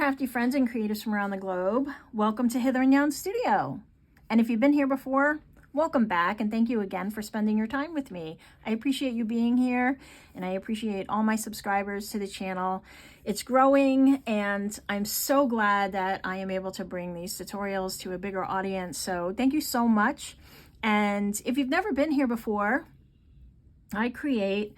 crafty friends and creatives from around the globe. Welcome to Hither and Yon Studio. And if you've been here before, welcome back, and thank you again for spending your time with me. I appreciate you being here, and I appreciate all my subscribers to the channel. It's growing, and I'm so glad that I am able to bring these tutorials to a bigger audience. So thank you so much. And if you've never been here before, I create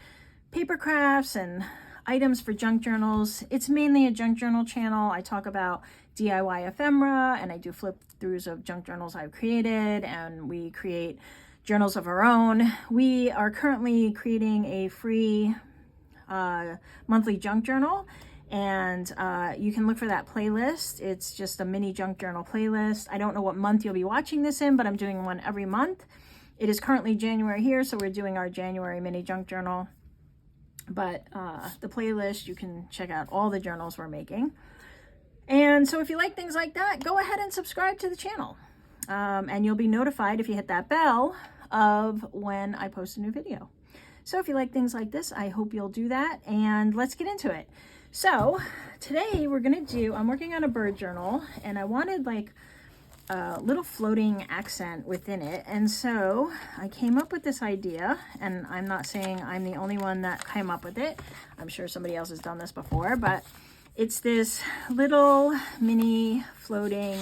paper crafts and items for junk journals. It's mainly a junk journal channel. I talk about DIY ephemera, and I do flip throughs of junk journals I've created, and we create journals of our own. We are currently creating a free monthly junk journal, and you can look for that playlist. It's just a mini junk journal playlist. I don't know what month you'll be watching this in, but I'm doing one every month. It is currently January here, so we're doing our January mini junk journal. But the playlist, you can check out all the journals we're making. And so if you like things like that, go ahead and subscribe to the channel. And you'll be notified if you hit that bell of when I post a new video. So if you like things like this, I hope you'll do that. And let's get into it. So today we're going to do, I'm working on a bird journal, and I wanted like a little floating accent within it. And so I came up with this idea, and I'm not saying I'm the only one that came up with it. I'm sure somebody else has done this before, but it's this little mini floating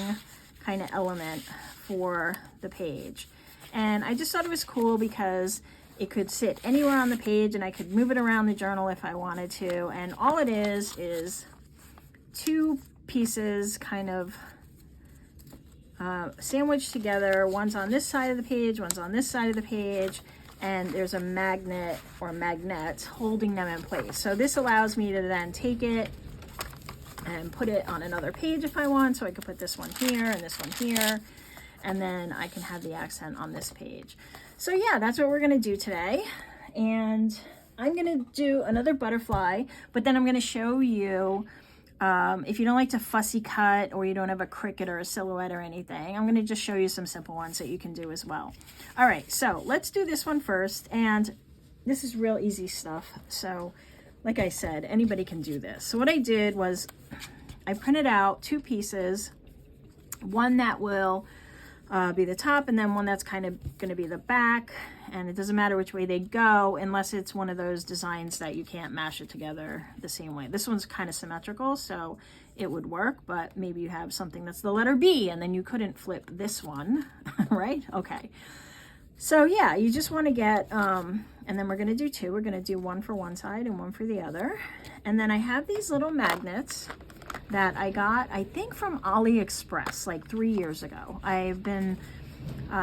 kind of element for the page. And I just thought it was cool because it could sit anywhere on the page, and I could move it around the journal if I wanted to. And all it is two pieces kind of sandwiched together. One's on this side of the page, one's on this side of the page, and there's a magnet or magnets holding them in place. So this allows me to then take it and put it on another page if I want. So I could put this one here and this one here, and then I can have the accent on this page. So yeah, that's what we're gonna do today. And I'm gonna do another butterfly, but then I'm gonna show you if you don't like to fussy cut, or you don't have a cricket or a silhouette or anything, I'm going to just show you some simple ones that you can do as well. All right, so let's do this one first. And this is real easy stuff. So like I said, anybody can do this. So what I did was I printed out two pieces, one that will be the top, and then one that's kind of going to be the back. And it doesn't matter which way they go unless it's one of those designs that you can't mash it together the same way. This one's kind of symmetrical, so it would work, but maybe you have something that's the letter B and then you couldn't flip this one, right? Okay. So yeah, you just want to get, and then we're going to do two. We're going to do one for one side and one for the other. And then I have these little magnets that I got, I think from AliExpress like 3 years ago. I've been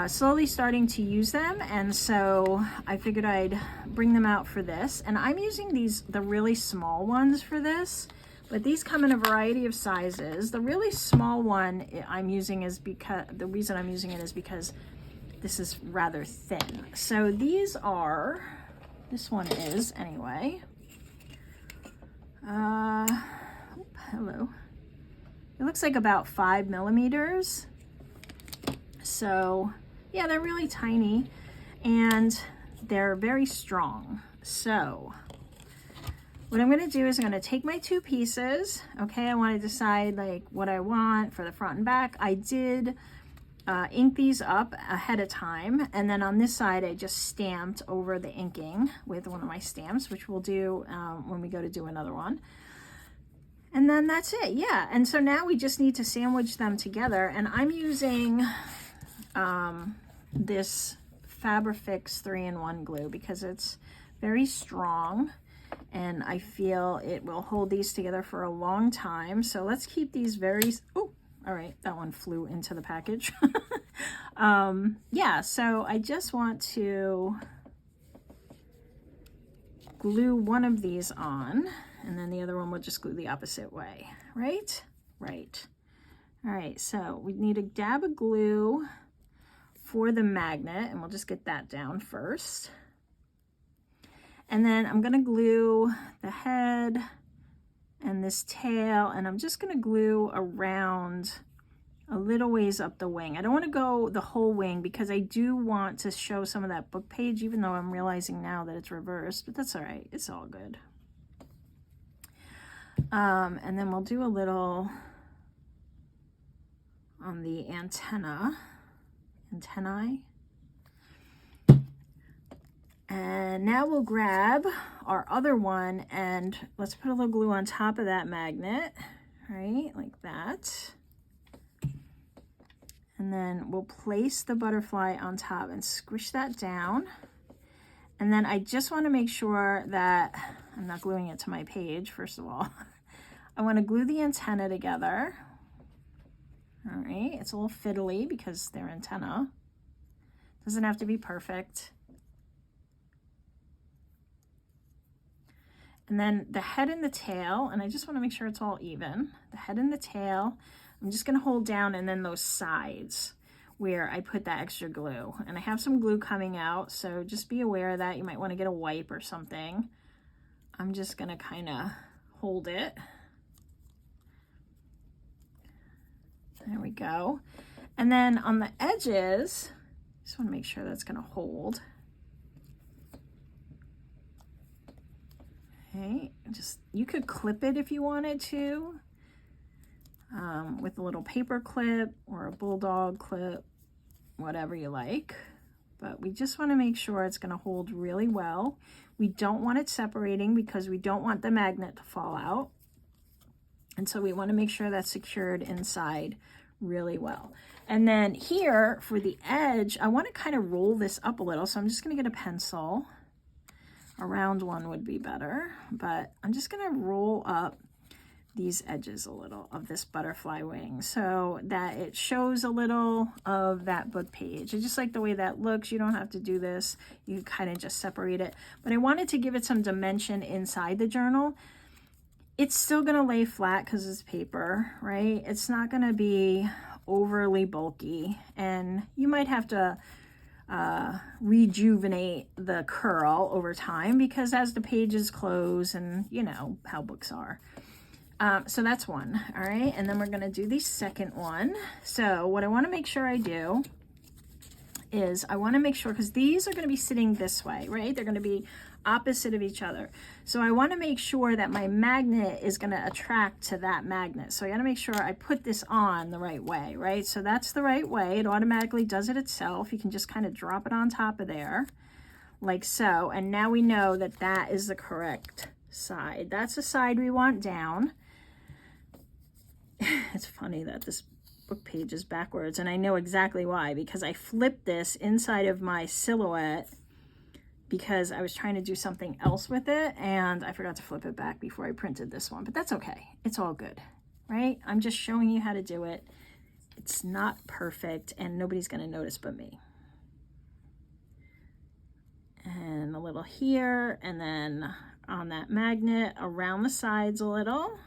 slowly starting to use them, and so I figured I'd bring them out for this. And I'm using the really small ones for this, but these come in a variety of sizes. The really small one I'm using is because, the reason I'm using it is because this is rather thin. So these are, this one is anyway, hello. It looks like about 5 millimeters. So yeah, they're really tiny and they're very strong. So what I'm going to do is I'm going to take my two pieces. Okay, I want to decide like what I want for the front and back. I did ink these up ahead of time, and then on this side I just stamped over the inking with one of my stamps, which we'll do when we go to do another one. And then that's it. Yeah, and so now we just need to sandwich them together, and I'm using this Fabrifix 3-in-1 glue because it's very strong, and I feel it will hold these together for a long time. So let's keep these very, oh, all right, that one flew into the package. Yeah, so I just want to glue one of these on, and then the other one will just glue the opposite way, right? Right. All right, so we need a dab of glue for the magnet, and we'll just get that down first. And then I'm gonna glue the head and this tail, and I'm just gonna glue around a little ways up the wing. I don't want to go the whole wing because I do want to show some of that book page, even though I'm realizing now that it's reversed, but that's all right. It's all good. And then we'll do a little on the antennae. And now we'll grab our other one and let's put a little glue on top of that magnet, right, like that. And then we'll place the butterfly on top and squish that down. And then I just want to make sure that I'm not gluing it to my page, first of all. I want to glue the antenna together. All right, it's a little fiddly because they're antenna. Doesn't have to be perfect. And then the head and the tail, and I just want to make sure it's all even. The head and the tail, I'm just going to hold down, and then those sides where I put that extra glue. And I have some glue coming out, so just be aware of that. You might want to get a wipe or something. I'm just going to kind of hold it. There we go. And then on the edges, just want to make sure that's going to hold. Okay, just, you could clip it if you wanted to, with a little paper clip or a bulldog clip, whatever you like. But we just want to make sure it's going to hold really well. We don't want it separating because we don't want the magnet to fall out. And so we want to make sure that's secured inside really well. And then here for the edge, I want to kind of roll this up a little. So I'm just going to get a pencil. A round one would be better, but I'm just going to roll up these edges a little of this butterfly wing so that it shows a little of that book page. I just like the way that looks. You don't have to do this. You kind of just separate it. But I wanted to give it some dimension inside the journal. It's still going to lay flat because it's paper, right? It's not going to be overly bulky, and you might have to rejuvenate the curl over time because as the pages close, and you know how books are. So that's one. All right, and then we're going to do the second one. So what I want to make sure I do is I want to make sure, because these are going to be sitting this way, right? They're going to be opposite of each other. So I want to make sure that my magnet is going to attract to that magnet. So I got to make sure I put this on the right way, right? So that's the right way. It automatically does it itself. You can just kind of drop it on top of there like so. And now we know that that is the correct side. That's the side we want down. It's funny that this book page is backwards, and I know exactly why, because I flipped this inside of my silhouette because I was trying to do something else with it, and I forgot to flip it back before I printed this one, but that's okay. It's all good, right? I'm just showing you how to do it. It's not perfect, and nobody's going to notice but me. And a little here, and then on that magnet around the sides a little.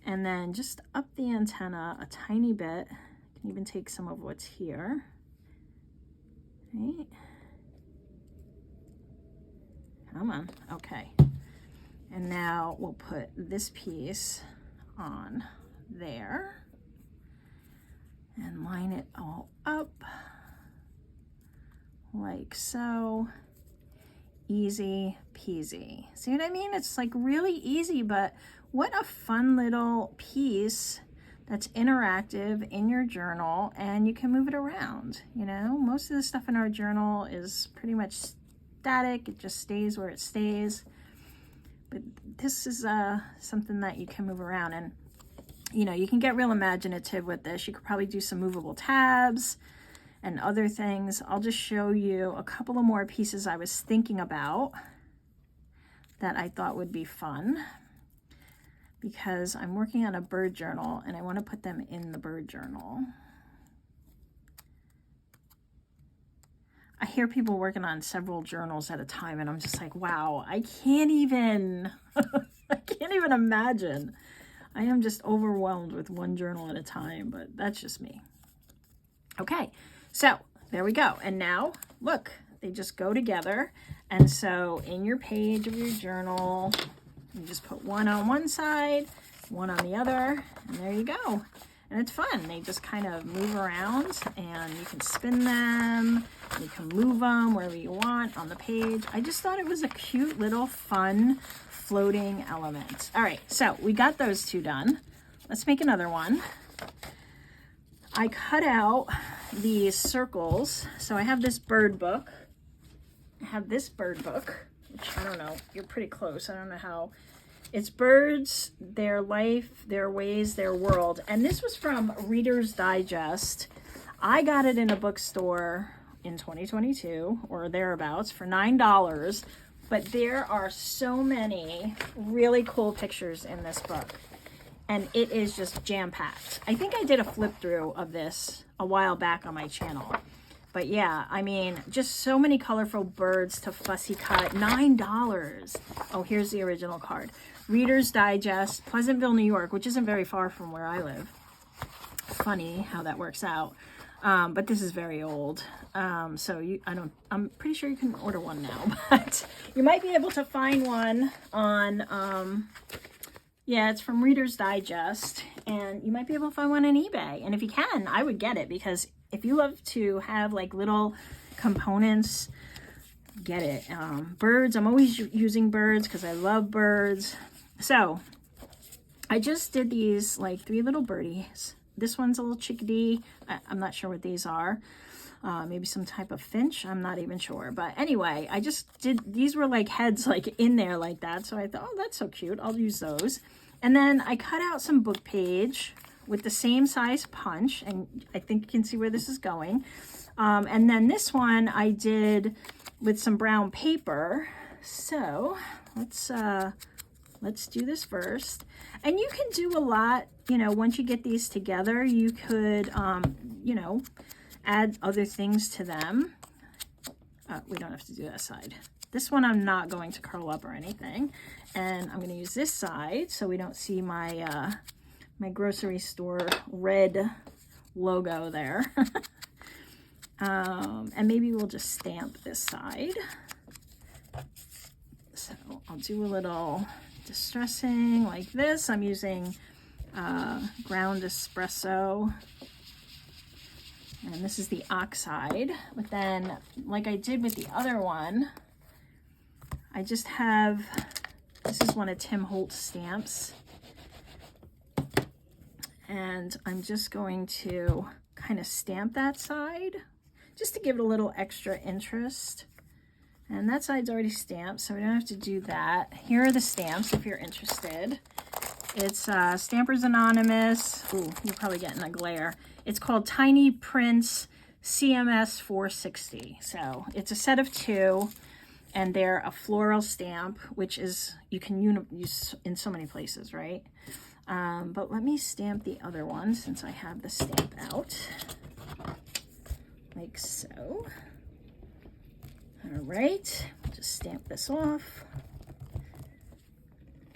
And then just up the antenna a tiny bit. You can even take some of what's here. Right? Come on. Okay. And now we'll put this piece on there and line it all up like so. Easy peasy. See what I mean? It's like really easy, but what a fun little piece that's interactive in your journal, and you can move it around. You know, most of the stuff in our journal is pretty much static. It just stays where it stays. But this is something that you can move around, and you know, you can get real imaginative with this. You could probably do some movable tabs and other things. I'll just show you a couple of more pieces I was thinking about that I thought would be fun, because I'm working on a bird journal and I want to put them in the bird journal. I hear people working on several journals at a time, and I'm just like, wow, I can't even, I can't even imagine. I am just overwhelmed with one journal at a time, but that's just me. Okay, so there we go. And now look, they just go together. And so in your page of your journal, you just put one on one side, one on the other, and there you go. And it's fun. They just kind of move around, and you can spin them, you can move them wherever you want on the page. I just thought it was a cute little fun floating element. All right, so we got those two done. Let's make another one. I cut out these circles. So I have this bird book. I have this bird book, which I don't know, you're pretty close. I don't know how. It's birds, their life, their ways, their world. And this was from Reader's Digest. I got it in a bookstore in 2022 or thereabouts for $9. But there are so many really cool pictures in this book. And it is just jam-packed. I think I did a flip through of this a while back on my channel. But yeah, I mean, just so many colorful birds to fussy cut. $9. Oh, here's the original card. Reader's Digest, Pleasantville, New York, which isn't very far from where I live. Funny how that works out. But this is very old. So I'm pretty sure you can order one now, but you might be able to find one on, yeah, it's from Reader's Digest, and you might be able to find one on eBay. And if you can, I would get it, because if you love to have like little components, get it. Birds, I'm always using birds because I love birds. So I just did these like 3 little birdies. This one's a little chickadee. I'm not sure what these are. Maybe some type of finch. I'm not even sure. But anyway, I just did, these were like heads like in there like that. So I thought, oh, that's so cute. I'll use those. And then I cut out some book page with the same size punch. And I think you can see where this is going. And then this one I did with some brown paper. So let's do this first. And you can do a lot, you know, once you get these together, you could, you know, add other things to them. We don't have to do that side. This one I'm not going to curl up or anything. And I'm going to use this side so we don't see my, my grocery store red logo there. And maybe we'll just stamp this side. So I'll do a little distressing like this. I'm using ground espresso. And this is the oxide. But then, like I did with the other one, I just have, this is one of Tim Holt's stamps. And I'm just going to kind of stamp that side, just to give it a little extra interest. And that side's already stamped, so we don't have to do that. Here are the stamps if you're interested. It's Stampers Anonymous. Ooh, you're probably getting a glare. It's called Tiny Prints CMS 460. So it's a set of 2, and they're a floral stamp, which is, you can use in so many places, right? But let me stamp the other one since I have the stamp out. Like so. All right, just stamp this off.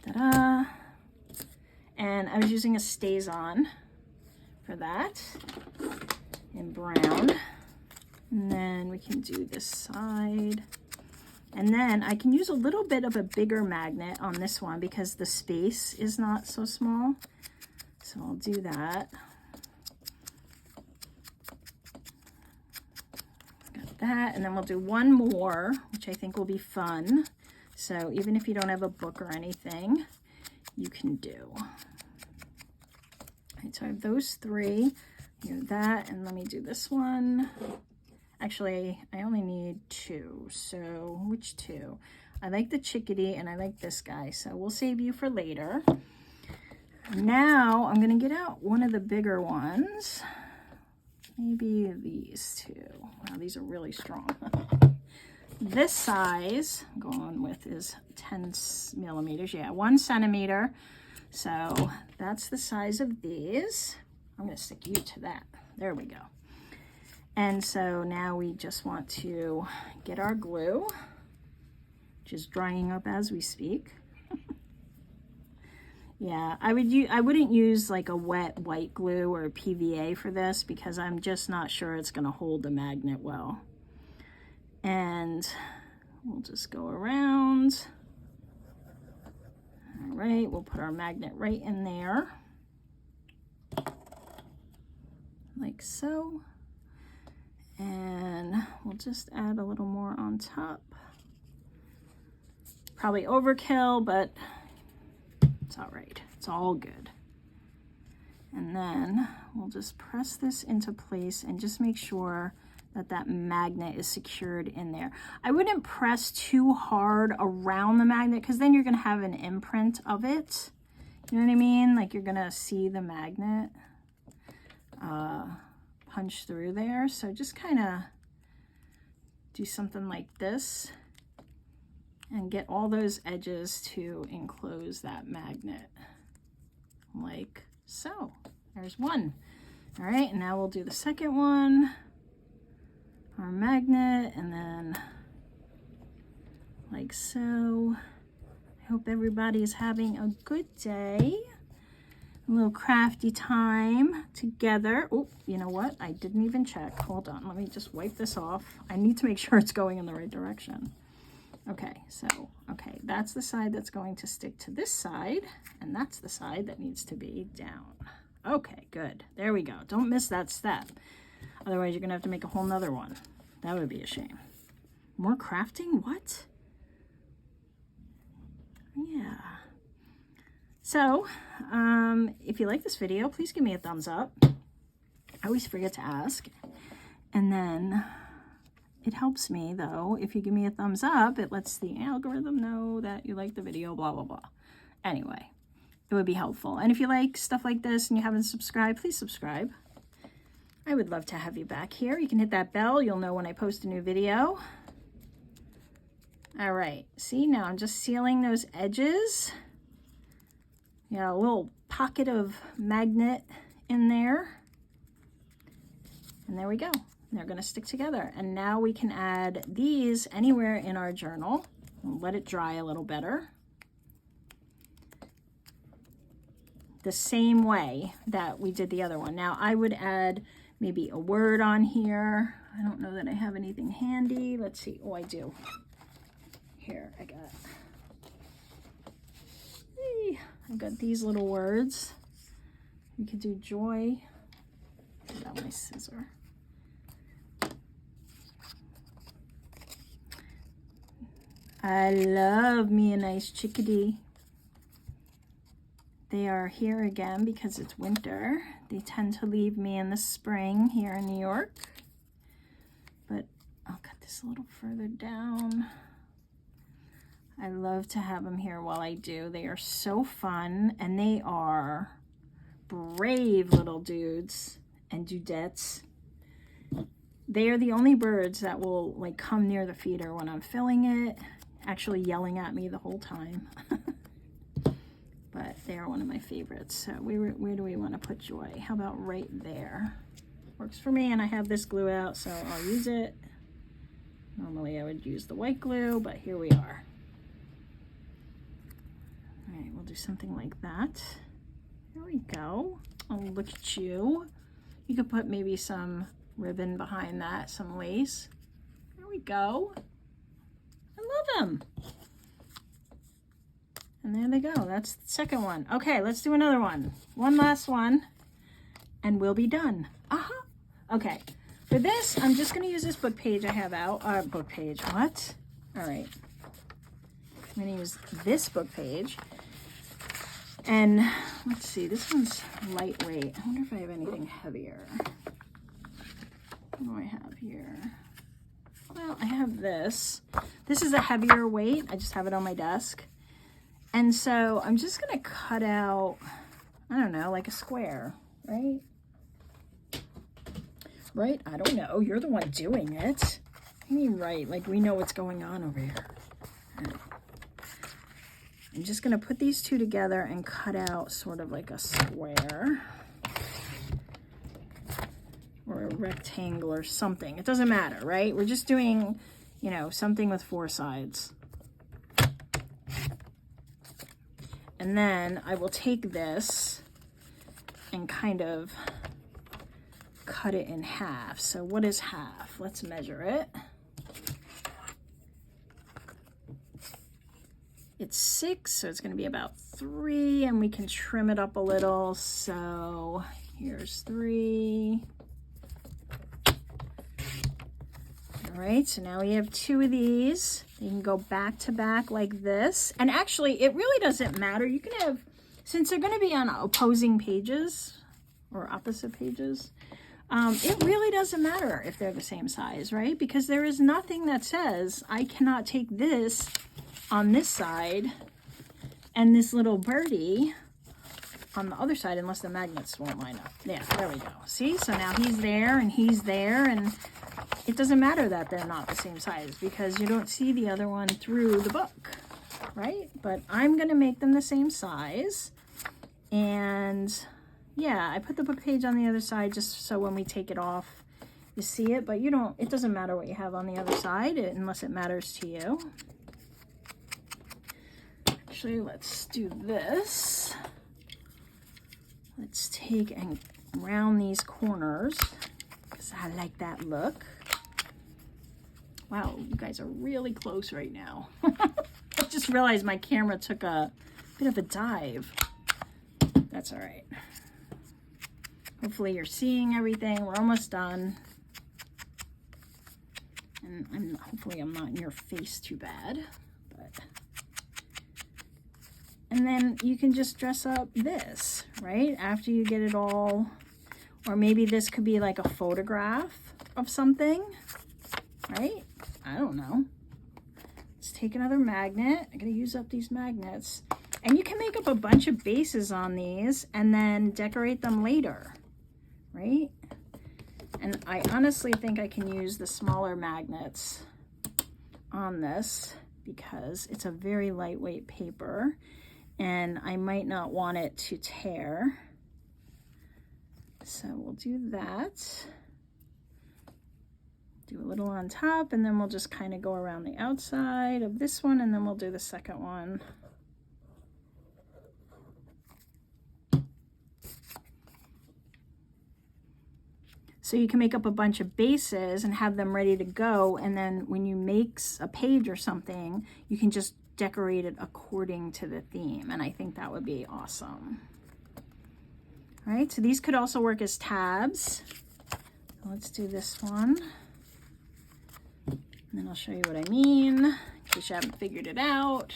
Ta-da. And I was using a StazOn for that in brown. And then we can do this side. And then I can use a little bit of a bigger magnet on this one because the space is not so small. So I'll do that. Got that, and then we'll do one more, which I think will be fun. So even if you don't have a book or anything, you can do. All right, so I have those 3. You know that, and let me do this one. Actually, I only need 2, so which 2? I like the chickadee and I like this guy, so we'll save you for later. Now I'm gonna get out one of the bigger ones. Maybe these 2. Wow, these are really strong. This size I'm going with is 10 millimeters. Yeah, 1 centimeter. So that's the size of these. I'm gonna stick you to that. There we go. And so now we just want to get our glue, which is drying up as we speak. Yeah, I wouldn't use like a wet white glue or a PVA for this because I'm just not sure it's gonna hold the magnet well. And we'll just go around. All right, we'll put our magnet right in there. Like so. And we'll just add a little more on top. Probably overkill, but it's all right. It's all good. And then we'll just press this into place and just make sure that that magnet is secured in there. I wouldn't press too hard around the magnet because then you're going to have an imprint of it. You know what I mean? Like you're going to see the magnet punch through there. So just kind of do something like this and get all those edges to enclose that magnet like so. There's one. All right, and now we'll do the second one, our magnet, and then like so. I hope everybody's having a good day. A little crafty time together. Oh, you know what? I didn't even check. Hold on, let me just wipe this off. I need to make sure it's going in the right direction. Okay, so, okay, that's the side that's going to stick to this side, and that's the side that needs to be down. Okay, good. There we go. Don't miss that step. Otherwise, you're going to have to make a whole nother one. That would be a shame. More crafting? What? Yeah. So, if you like this video, please give me a thumbs up. I always forget to ask. And then it helps me, though, if you give me a thumbs up, it lets the algorithm know that you like the video, blah, blah, blah. Anyway, it would be helpful. And if you like stuff like this and you haven't subscribed, please subscribe. I would love to have you back here. You can hit that bell. You'll know when I post a new video. All right. See, now I'm just sealing those edges. Yeah, a little pocket of magnet in there. And there we go. They're going to stick together. And now we can add these anywhere in our journal. We'll let it dry a little better. The same way that we did the other one. Now I would add maybe a word on here. I don't know that I have anything handy. Let's see. Oh, I do. Here, I got these little words. We could do joy. Get out my scissor. I love me a nice chickadee. They are here again because it's winter. They tend to leave me in the spring here in New York. But I'll cut this a little further down. I love to have them here while I do. They are so fun, and they are brave little dudes and dudettes. They are the only birds that will like come near the feeder when I'm filling it, actually yelling at me the whole time. But they are one of my favorites. So where do we want to put joy? How about right there? Works for me, and I have this glue out, so I'll use it. Normally I would use the white glue, but here we are. All right, we'll do something like that. There we go. Oh, look at you. You could put maybe some ribbon behind that, some lace. There we go. I love them. And there they go. That's the second one. Okay, let's do another one. One last one, and we'll be done. Okay, for this, I'm just going to use this book page I have out. Book page, what? All right. I'm going to use this book page. And let's see, this one's lightweight. I wonder if I have anything heavier. What do I have here? Well, I have this. This is a heavier weight. I just have it on my desk. And so I'm just going to cut out, I don't know, like a square, right? Right? I don't know. You're the one doing it. I mean, right. Like, we know what's going on over here. Right. I'm just going to put these two together and cut out sort of like a square or a rectangle or something. It doesn't matter, right? We're just doing, you know, something with four sides. And then I will take this and kind of cut it in half. So what is half? Let's measure it. It's 6, so it's going to be about 3, and we can trim it up a little. So here's 3. All right, so now we have 2 of these. You can go back to back like this. And actually, it really doesn't matter. You can have, since they're going to be on opposing pages, or opposite pages. It really doesn't matter if they're the same size, right? Because there is nothing that says I cannot take this on this side and this little birdie on the other side unless the magnets won't line up. Yeah, there we go. See, so now he's there and he's there, and it doesn't matter that they're not the same size because you don't see the other one through the book, right? But I'm gonna make them the same size. And yeah, I put the book page on the other side just so when we take it off, you see it, but it doesn't matter what you have on the other side unless it matters to you. Actually, let's do this. Let's take and round these corners because I like that look. Wow, you guys are really close right now. I just realized my camera took a bit of a dive. That's all right. Hopefully you're seeing everything. We're almost done. And hopefully I'm not in your face too bad. And then you can just dress up this, right? After you get it all, or maybe this could be like a photograph of something, right? I don't know. Let's take another magnet. I gotta use up these magnets. And you can make up a bunch of bases on these and then decorate them later, right? And I honestly think I can use the smaller magnets on this because it's a very lightweight paper. And I might not want it to tear. So we'll do that. Do a little on top, and then we'll just kind of go around the outside of this one, and then we'll do the second one. So you can make up a bunch of bases and have them ready to go, and then when you make a page or something, you can just decorate it according to the theme, and I think that would be awesome. All right, so these could also work as tabs. Let's do this one, and then I'll show you what I mean in case you haven't figured it out.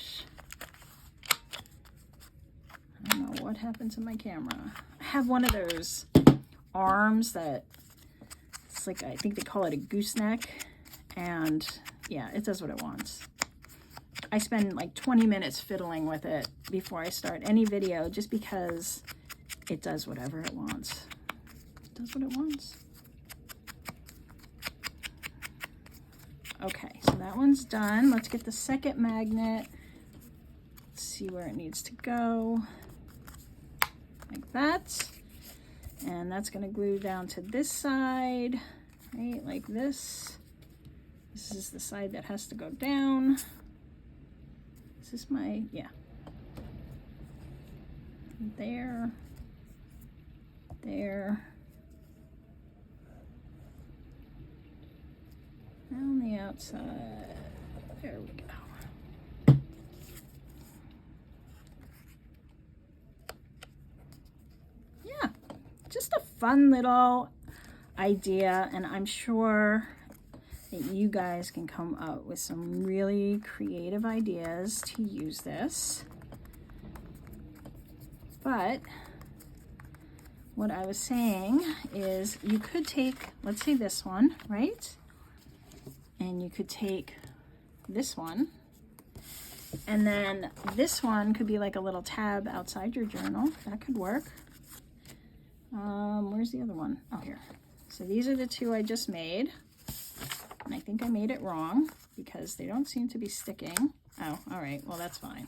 I don't know what happened to my camera. I have one of those arms that it's like, I think they call it a gooseneck, and yeah, it does what it wants. I spend like 20 minutes fiddling with it before I start any video just because it does whatever it wants. It does what it wants. Okay, so that one's done. Let's get the second magnet. Let's see where it needs to go. Like that. And that's going to glue down to this side, right? Like this. This is the side that has to go down. Is my, yeah, there, on the outside, there we go. Yeah, just a fun little idea, and I'm sure that you guys can come up with some really creative ideas to use this. But what I was saying is you could take, let's say this one, right? And you could take this one, and then this one could be like a little tab outside your journal. That could work. Where's the other one? Oh, here. So these are the two I just made. And I think I made it wrong because they don't seem to be sticking. Oh, all right. Well, that's fine.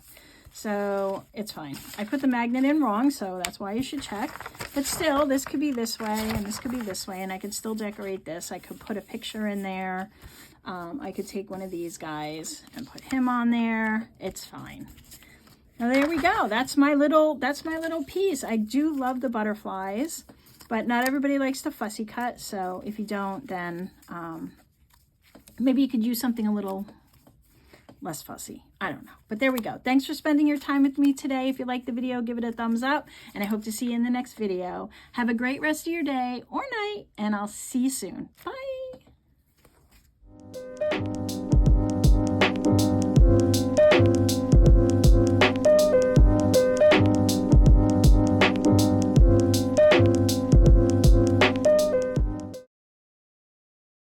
So it's fine. I put the magnet in wrong, so that's why you should check. But still, this could be this way and this could be this way, and I could still decorate this. I could put a picture in there. I could take one of these guys and put him on there. It's fine. Now there we go. That's my little piece. I do love the butterflies, but not everybody likes to fussy cut. So if you don't, then maybe you could use something a little less fussy. I don't know. But there we go. Thanks for spending your time with me today. If you liked the video, give it a thumbs up, and I hope to see you in the next video. Have a great rest of your day or night, and I'll see you soon. Bye.